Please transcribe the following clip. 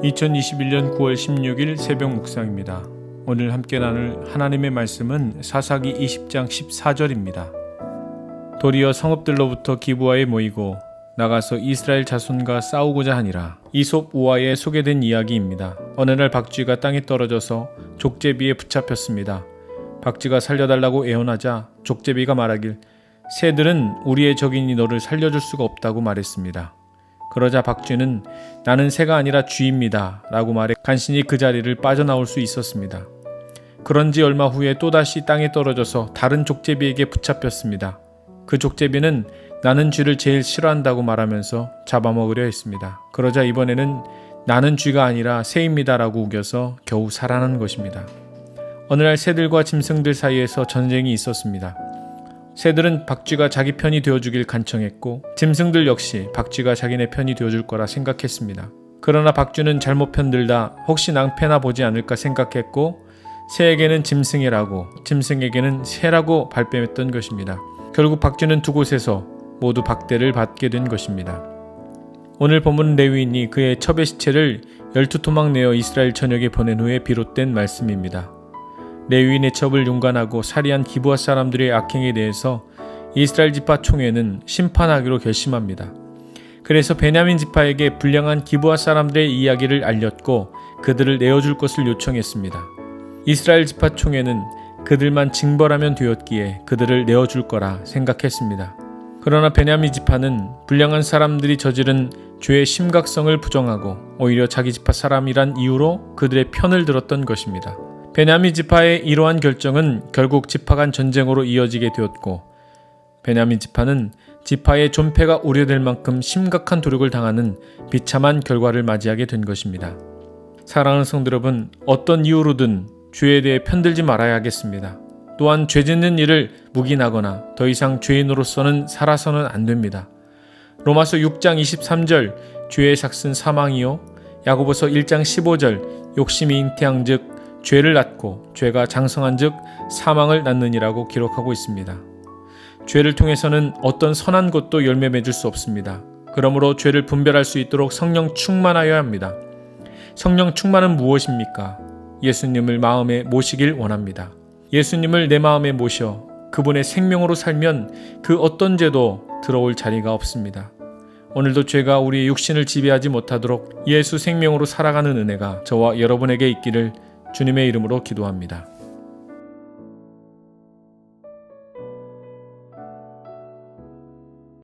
2021년 9월 16일 새벽 묵상입니다. 오늘 함께 나눌 하나님의 말씀은 사사기 20장 14절입니다. 도리어 성읍들로부터 기브아에 모이고 나가서 이스라엘 자손과 싸우고자 하니라. 이솝 우화에 소개된 이야기입니다. 어느 날 박쥐가 땅에 떨어져서 족제비에 붙잡혔습니다. 박쥐가 살려달라고 애원하자 족제비가 말하길 새들은 우리의 적이니 너를 살려줄 수가 없다고 말했습니다. 그러자 박쥐는 나는 새가 아니라 쥐입니다 라고 말해 간신히 그 자리를 빠져나올 수 있었습니다. 그런지 얼마 후에 또다시 땅에 떨어져서 다른 족제비에게 붙잡혔습니다. 그 족제비는 나는 쥐를 제일 싫어한다고 말하면서 잡아먹으려 했습니다. 그러자 이번에는 나는 쥐가 아니라 새입니다 라고 우겨서 겨우 살아난 것입니다. 어느 날 새들과 짐승들 사이에서 전쟁이 있었습니다. 새들은 박쥐가 자기 편이 되어주길 간청했고 짐승들 역시 박쥐가 자기네 편이 되어줄 거라 생각했습니다. 그러나 박쥐는 잘못 편들다 혹시 낭패나 보지 않을까 생각했고 새에게는 짐승이라고 짐승에게는 새라고 발뺌했던 것입니다. 결국 박쥐는 두 곳에서 모두 박대를 받게 된 것입니다. 오늘 본문 레위인이 그의 첩의 시체를 12토막 내어 이스라엘 전역에 보낸 후에 비롯된 말씀입니다. 레위인의 첩을 융간하고 살해한 기브아 사람들의 악행에 대해서 이스라엘 지파 총회는 심판하기로 결심합니다. 그래서 베냐민 지파에게 불량한 기브아 사람들의 이야기를 알렸고 그들을 내어줄 것을 요청했습니다. 이스라엘 지파 총회는 그들만 징벌하면 되었기에 그들을 내어줄 거라 생각했습니다. 그러나 베냐민 지파는 불량한 사람들이 저지른 죄의 심각성을 부정하고 오히려 자기 지파 사람이란 이유로 그들의 편을 들었던 것입니다. 베냐민 지파의 이러한 결정은 결국 지파 간 전쟁으로 이어지게 되었고 베냐민 지파는 지파의 존폐가 우려될 만큼 심각한 도륙을 당하는 비참한 결과를 맞이하게 된 것입니다. 사랑하는 성도 여러분, 어떤 이유로든 죄에 대해 편들지 말아야 하겠습니다. 또한 죄 짓는 일을 묵인하거나 더 이상 죄인으로서는 살아서는 안 됩니다. 로마서 6장 23절 죄의 삭은 사망이요 야고보서 1장 15절 욕심이 잉태한 즉 죄를 낳고 죄가 장성한 즉 사망을 낳느니라고 기록하고 있습니다. 죄를 통해서는 어떤 선한 것도 열매 맺을 수 없습니다. 그러므로 죄를 분별할 수 있도록 성령 충만하여야 합니다. 성령 충만은 무엇입니까? 예수님을 마음에 모시길 원합니다. 예수님을 내 마음에 모셔 그분의 생명으로 살면 그 어떤 죄도 들어올 자리가 없습니다. 오늘도 죄가 우리의 육신을 지배하지 못하도록 예수 생명으로 살아가는 은혜가 저와 여러분에게 있기를 주님의 이름으로 기도합니다.